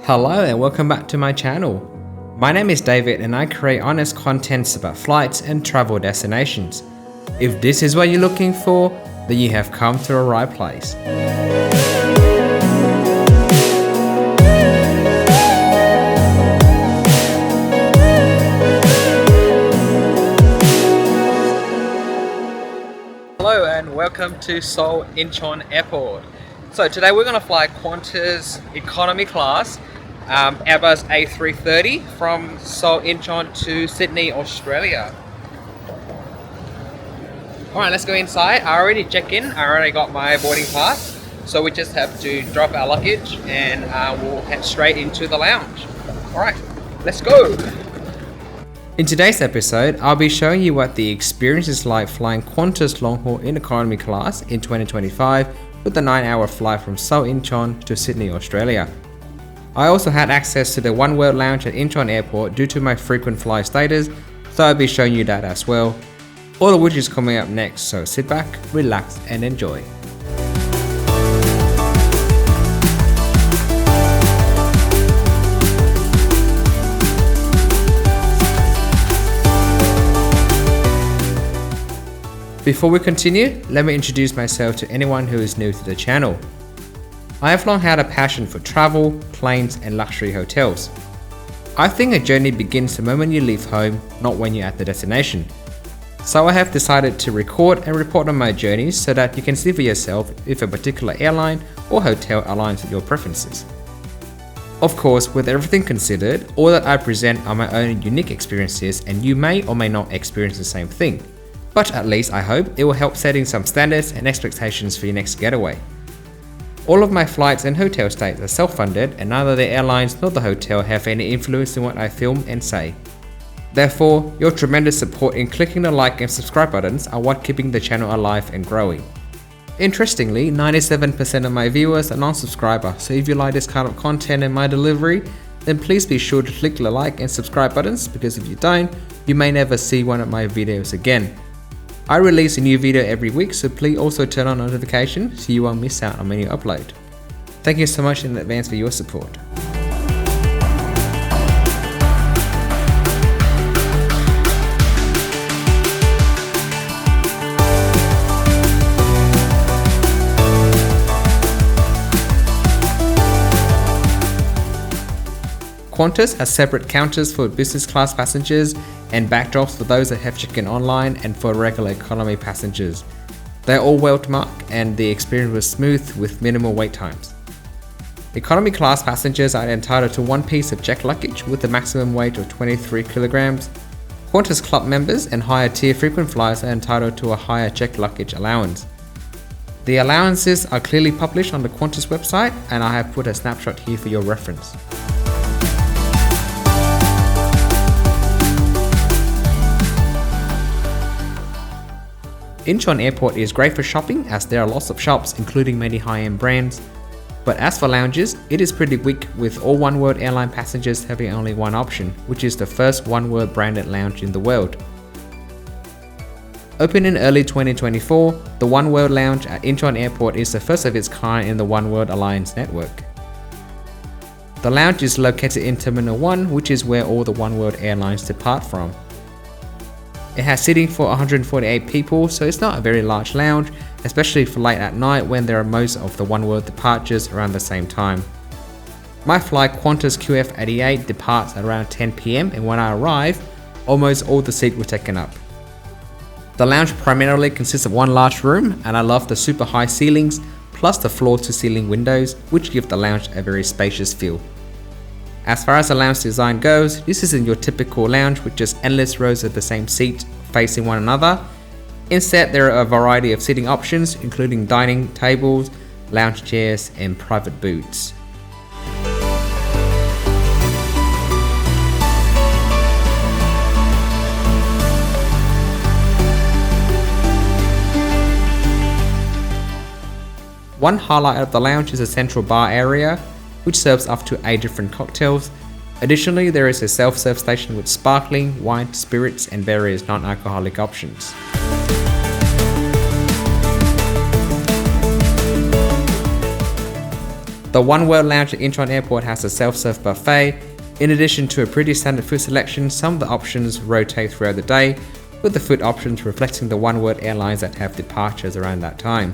Hello and welcome back to my channel. My name is David and I create honest contents about flights and travel destinations. If this is what you're looking for, then you have come to the right place. Hello and welcome to Seoul Incheon Airport. So today we're going to fly Qantas economy class Airbus A330 from Seoul Incheon to Sydney, Australia. Alright, let's go inside. I already checked in. I already got my boarding pass. So we just have to drop our luggage and we'll head straight into the lounge. Alright, let's go! In today's episode, I'll be showing you what the experience is like flying Qantas long-haul in economy class in 2025 with a 9-hour flight from Seoul Incheon to Sydney, Australia. I also had access to the oneworld lounge at Incheon Airport due to my frequent flyer status, so I'll be showing you that as well. All of which is coming up next, so sit back, relax and enjoy. Before we continue, let me introduce myself to anyone who is new to the channel. I have long had a passion for travel, planes and luxury hotels. I think a journey begins the moment you leave home, not when you're at the destination. So I have decided to record and report on my journeys so that you can see for yourself if a particular airline or hotel aligns with your preferences. Of course, with everything considered, all that I present are my own unique experiences and you may or may not experience the same thing. But at least I hope it will help setting some standards and expectations for your next getaway. All of my flights and hotel stays are self-funded and neither the airlines nor the hotel have any influence in what I film and say. Therefore, your tremendous support in clicking the like and subscribe buttons are what keeping the channel alive and growing. Interestingly, 97% of my viewers are non-subscriber, so if you like this kind of content and my delivery, then please be sure to click the like and subscribe buttons because if you don't, you may never see one of my videos again. I release a new video every week, so please also turn on notifications so you won't miss out on any upload. Thank you so much in advance for your support. Qantas has separate counters for business class passengers and backdrops for those that have checked in online and for regular economy passengers. They are all well marked and the experience was smooth with minimal wait times. Economy class passengers are entitled to one piece of checked luggage with a maximum weight of 23 kilograms. Qantas Club members and higher tier frequent flyers are entitled to a higher checked luggage allowance. The allowances are clearly published on the Qantas website and I have put a snapshot here for your reference. Incheon Airport is great for shopping as there are lots of shops including many high-end brands. But as for lounges, it is pretty weak with all oneworld airline passengers having only one option, which is the first oneworld branded lounge in the world. Opened in early 2024, the oneworld lounge at Incheon Airport is the first of its kind in the oneworld Alliance network. The lounge is located in Terminal 1, which is where all the oneworld airlines depart from. It has seating for 148 people, so it's not a very large lounge, especially for late at night when there are most of the oneworld departures around the same time. My flight Qantas QF88 departs at around 10 PM and when I arrive, almost all the seats were taken up. The lounge primarily consists of one large room and I love the super high ceilings plus the floor to ceiling windows which give the lounge a very spacious feel. As far as the lounge design goes, this isn't your typical lounge with just endless rows of the same seat facing one another. Instead, there are a variety of seating options including dining tables, lounge chairs and private booths. One highlight of the lounge is a central bar area, which serves up to 8 different cocktails. Additionally, there is a self-serve station with sparkling, wine, spirits and various non-alcoholic options. The The oneworld lounge at Incheon Airport has a self-serve buffet. In addition to a pretty standard food selection, some of the options rotate throughout the day, with the food options reflecting the oneworld airlines that have departures around that time.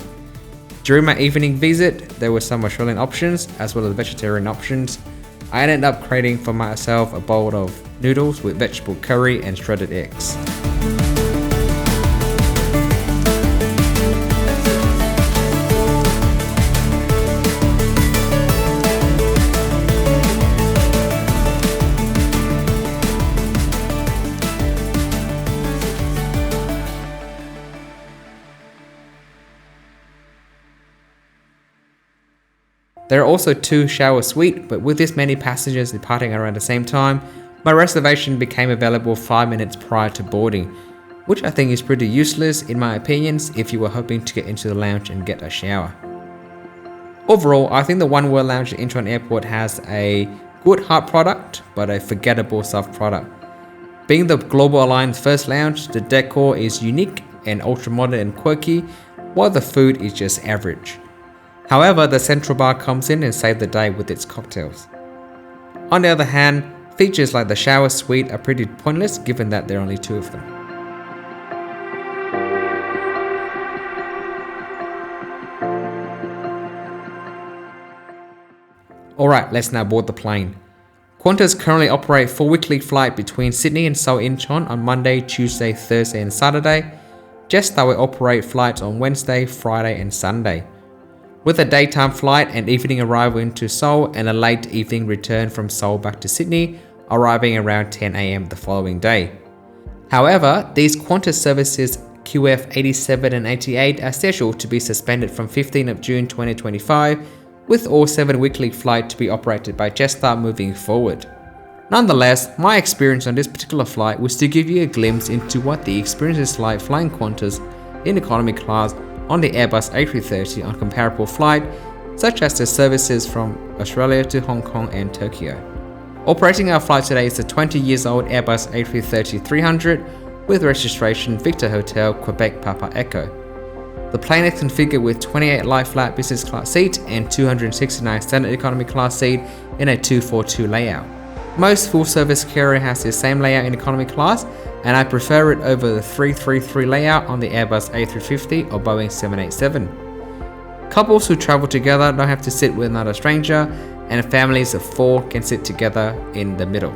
During my evening visit, there were some Australian options as well as vegetarian options. I ended up creating for myself a bowl of noodles with vegetable curry and shredded eggs. There are also 2 shower suites, but with this many passengers departing around the same time, my reservation became available 5 minutes prior to boarding, which I think is pretty useless in my opinions if you were hoping to get into the lounge and get a shower. Overall, I think the oneworld lounge at Incheon Airport has a good hard product, but a forgettable soft product. Being the Global Alliance first lounge, the decor is unique and ultra-modern and quirky, while the food is just average. However, the central bar comes in and saves the day with its cocktails. On the other hand, features like the shower suite are pretty pointless given that there are only 2 of them. Alright, let's now board the plane. Qantas currently operate 4 weekly flights between Sydney and Seoul Incheon on Monday, Tuesday, Thursday and Saturday. Jetstar will operate flights on Wednesday, Friday and Sunday, with a daytime flight and evening arrival into Seoul and a late evening return from Seoul back to Sydney, arriving around 10 AM the following day. However, these Qantas services QF 87 and 88 are scheduled to be suspended from 15th of June 2025, with all 7 weekly flights to be operated by Jetstar moving forward. Nonetheless, my experience on this particular flight was to give you a glimpse into what the experience is like flying Qantas in economy class on the Airbus A330 on comparable flight, such as the services from Australia to Hong Kong and Tokyo. Operating our flight today is the 20 years old Airbus A330-300 with registration Victor Hotel, Quebec Papa Echo. The plane is configured with 28 lie-flat business class seats and 269 standard economy class seats in a 242 layout. Most full-service carrier has the same layout in economy class, and I prefer it over the 333 layout on the Airbus A350 or Boeing 787. Couples who travel together don't have to sit with another stranger, and families of 4 can sit together in the middle.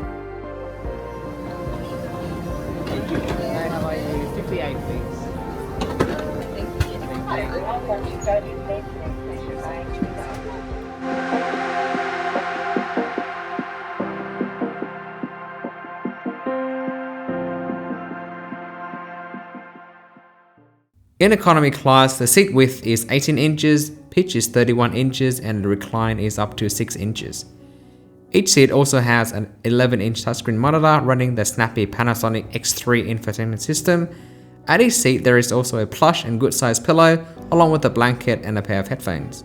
In economy class, the seat width is 18 inches, pitch is 31 inches, and the recline is up to 6 inches. Each seat also has an 11-inch touchscreen monitor running the snappy Panasonic X3 infotainment system. At each seat, there is also a plush and good-sized pillow, along with a blanket and a pair of headphones.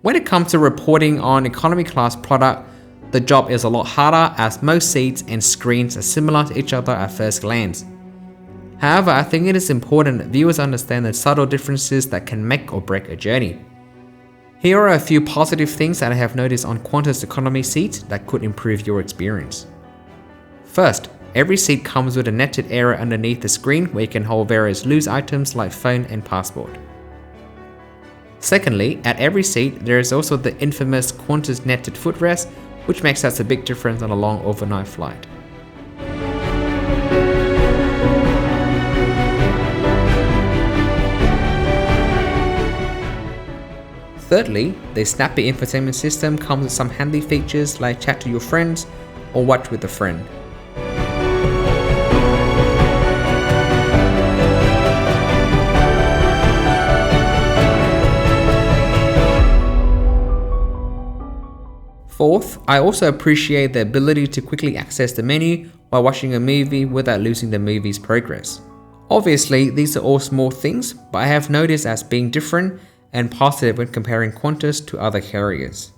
When it comes to reporting on economy class product, the job is a lot harder as most seats and screens are similar to each other at first glance. However, I think it is important that viewers understand the subtle differences that can make or break a journey. Here are a few positive things that I have noticed on Qantas economy seats that could improve your experience. First, every seat comes with a netted area underneath the screen where you can hold various loose items like phone and passport. Secondly, at every seat, there is also the infamous Qantas netted footrest, which makes such a big difference on a long overnight flight. Thirdly, the snappy infotainment system comes with some handy features like chat to your friends or watch with a friend. Fourth, I also appreciate the ability to quickly access the menu while watching a movie without losing the movie's progress. Obviously, these are all small things, but I have noticed as being different and positive when comparing Qantas to other carriers.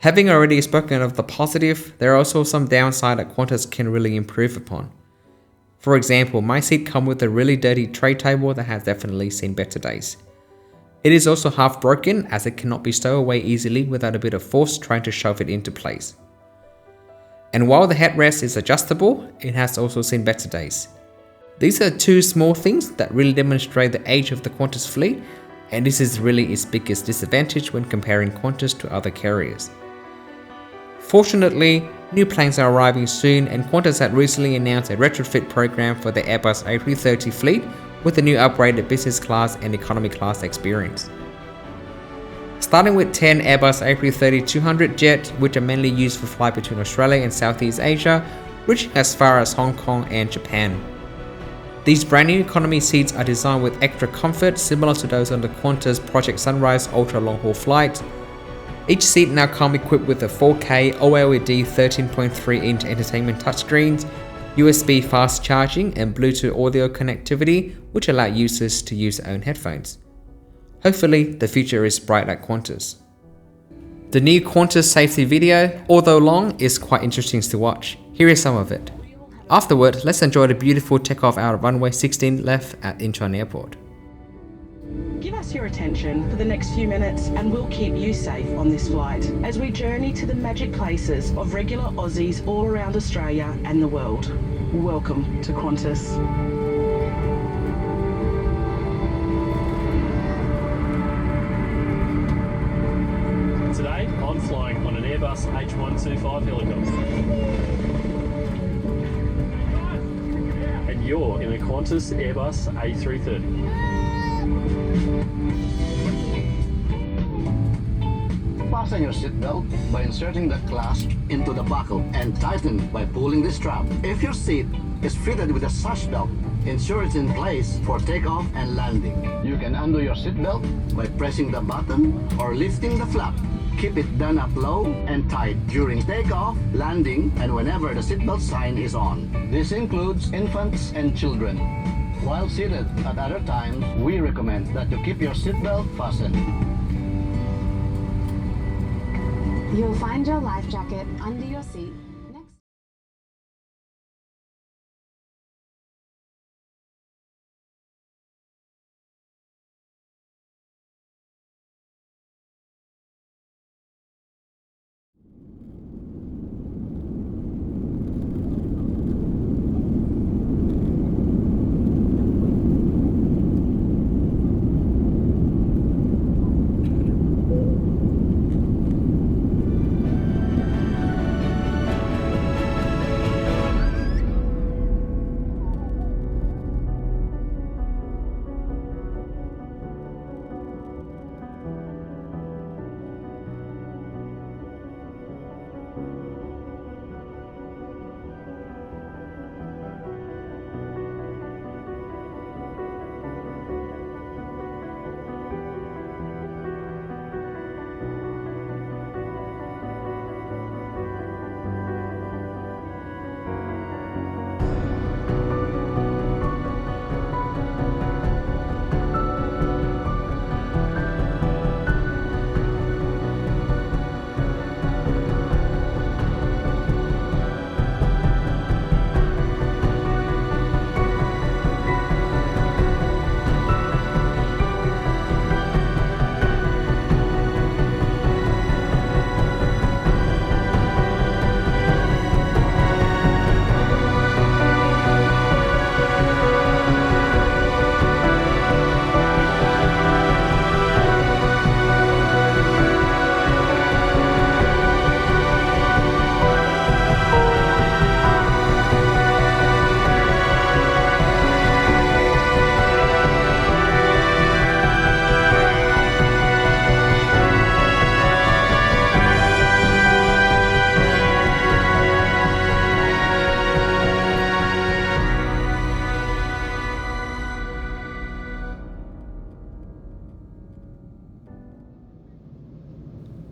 Having already spoken of the positive, there are also some downside that Qantas can really improve upon. For example, my seat comes with a really dirty tray table that has definitely seen better days. It is also half broken as it cannot be stowed away easily without a bit of force trying to shove it into place. And while the headrest is adjustable, it has also seen better days. These are two small things that really demonstrate the age of the Qantas fleet, and this is really its biggest disadvantage when comparing Qantas to other carriers. Fortunately, new planes are arriving soon, and Qantas had recently announced a retrofit program for the Airbus A330 fleet with a new upgraded business class and economy class experience. Starting with 10 Airbus A330-200 jets, which are mainly used for flight between Australia and Southeast Asia, reaching as far as Hong Kong and Japan. These brand new economy seats are designed with extra comfort similar to those on the Qantas Project Sunrise ultra long haul flight. Each seat now comes equipped with a 4K OLED 13.3-inch entertainment touchscreens, USB fast charging and Bluetooth audio connectivity, which allow users to use their own headphones. Hopefully, the future is bright at Qantas. The new Qantas safety video, although long, is quite interesting to watch. Here is some of it. Afterward, let's enjoy the beautiful takeoff out of runway 16 left at Incheon Airport. Give us your attention for the next few minutes and we'll keep you safe on this flight as we journey to the magic places of regular Aussies all around Australia and the world. Welcome to Qantas. Today, I'm flying on an Airbus H125 helicopter. And you're in a Qantas Airbus A330. Fasten your seatbelt by inserting the clasp into the buckle and tighten by pulling the strap. If your seat is fitted with a sash belt, ensure it's in place for takeoff and landing. You can undo your seatbelt by pressing the button or lifting the flap. Keep it done up low and tight during takeoff, landing, and whenever the seatbelt sign is on. This includes infants and children. While seated at other times, we recommend that you keep your seatbelt fastened. You'll find your life jacket under your seat.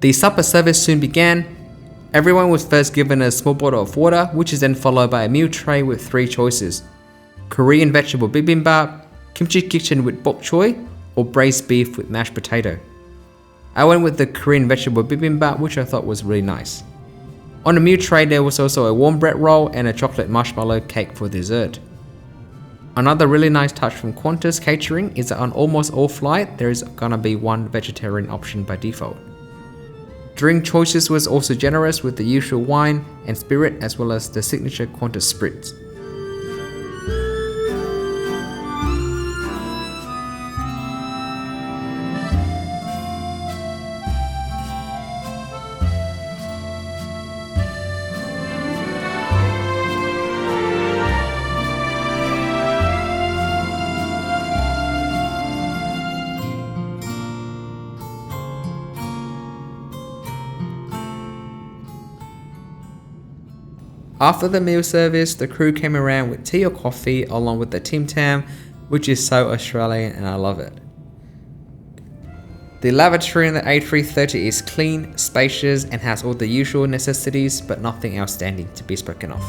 The supper service soon began. Everyone was first given a small bottle of water, which is then followed by a meal tray with 3 choices: Korean vegetable bibimbap, kimchi kitchen with bok choy, or braised beef with mashed potato. I went with the Korean vegetable bibimbap, which I thought was really nice. On the meal tray there was also a warm bread roll and a chocolate marshmallow cake for dessert. Another really nice touch from Qantas Catering is that on almost all flights there is gonna be one vegetarian option by default. Drink choices was also generous with the usual wine and spirit as well as the signature Qantas Spritz. After the meal service, the crew came around with tea or coffee along with the Tim Tam, which is so Australian and I love it. The lavatory in the A330 is clean, spacious and has all the usual necessities but nothing outstanding to be spoken of.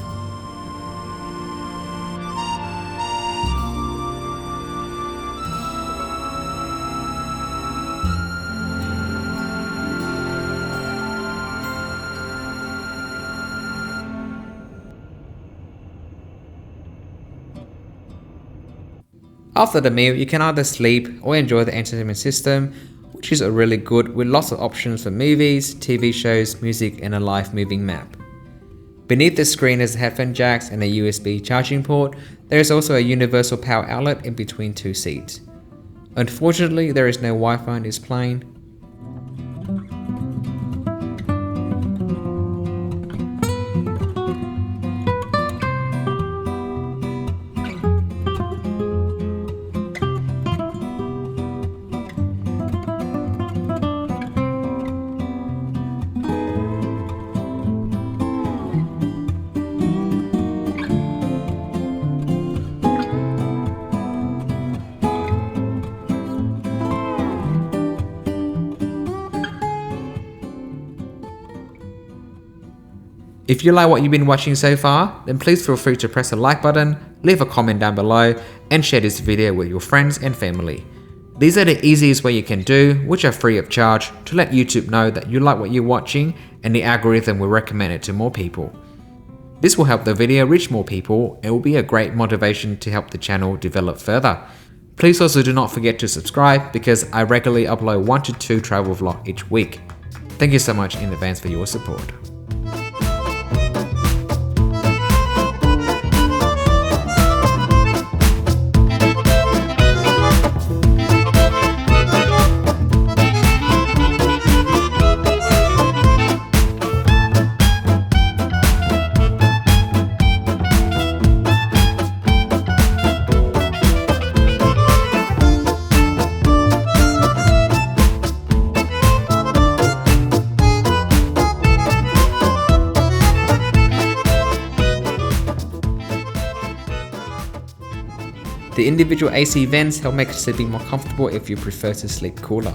After the meal, you can either sleep or enjoy the entertainment system, which is really good with lots of options for movies, TV shows, music and a live moving map. Beneath the screen is headphone jacks and a USB charging port. There is also a universal power outlet in between two seats. Unfortunately, there is no Wi-Fi in this plane. If you like what you've been watching so far, then please feel free to press the like button, leave a comment down below, and share this video with your friends and family. These are the easiest way you can do, which are free of charge, to let YouTube know that you like what you're watching and the algorithm will recommend it to more people. This will help the video reach more people and will be a great motivation to help the channel develop further. Please also do not forget to subscribe because I regularly upload 1 to 2 travel vlogs each week. Thank you so much in advance for your support. The individual AC vents help make sleeping more comfortable if you prefer to sleep cooler.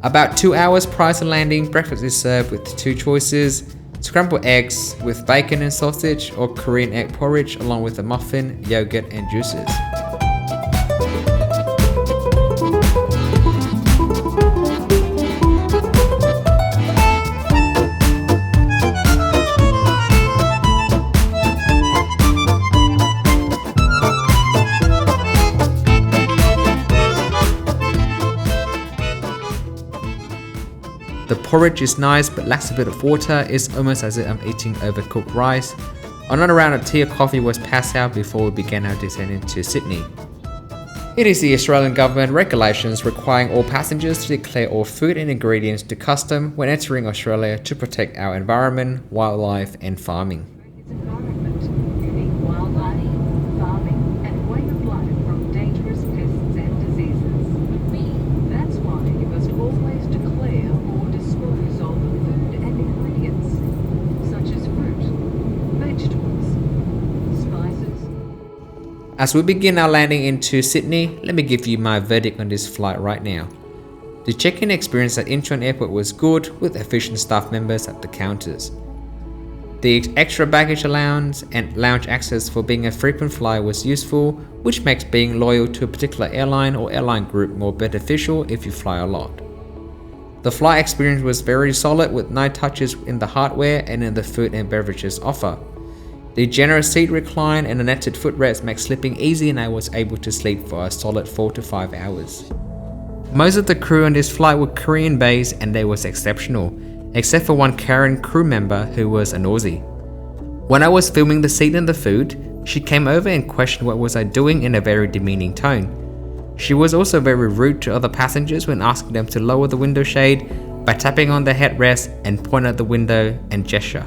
About 2 hours prior to landing, breakfast is served with 2 choices: scrambled eggs with bacon and sausage or Korean egg porridge along with a muffin, yogurt and juices. The porridge is nice but lacks a bit of water. It's almost as if I'm eating overcooked rice. Another round of tea or coffee was passed out before we began our descent into Sydney. It is the Australian government regulations requiring all passengers to declare all food and ingredients to custom when entering Australia to protect our environment, wildlife and farming. As we begin our landing into Sydney, let me give you my verdict on this flight right now. The check-in experience at Incheon Airport was good with efficient staff members at the counters. The extra baggage allowance and lounge access for being a frequent flyer was useful, which makes being loyal to a particular airline or airline group more beneficial if you fly a lot. The flight experience was very solid with no touches in the hardware and in the food and beverages offer. The generous seat recline and the netted footrest make sleeping easy, and I was able to sleep for a solid 4 to 5 hours. Most of the crew on this flight were Korean based and they was exceptional, except for one Karen crew member who was an Aussie. When I was filming the seat and the food, she came over and questioned what was I doing in a very demeaning tone. She was also very rude to other passengers when asking them to lower the window shade by tapping on the headrest and point at the window and gesture.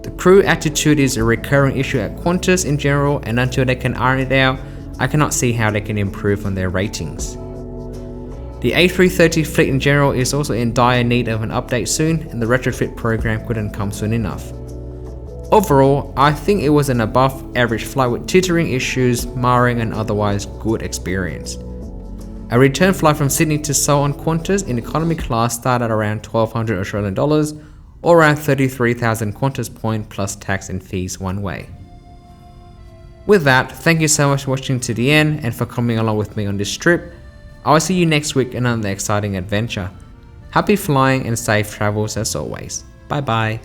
The crew attitude is a recurring issue at Qantas in general, and until they can iron it out, I cannot see how they can improve on their ratings. The A330 fleet in general is also in dire need of an update soon, and the retrofit program couldn't come soon enough. Overall, I think it was an above average flight with teetering issues, marring an otherwise good experience. A return flight from Sydney to Seoul on Qantas in economy class started around $1,200 Australian dollars, or around 33,000 Qantas points plus tax and fees one way. With that, thank you so much for watching to the end and for coming along with me on this trip. I'll see you next week in another exciting adventure. Happy flying and safe travels as always. Bye bye.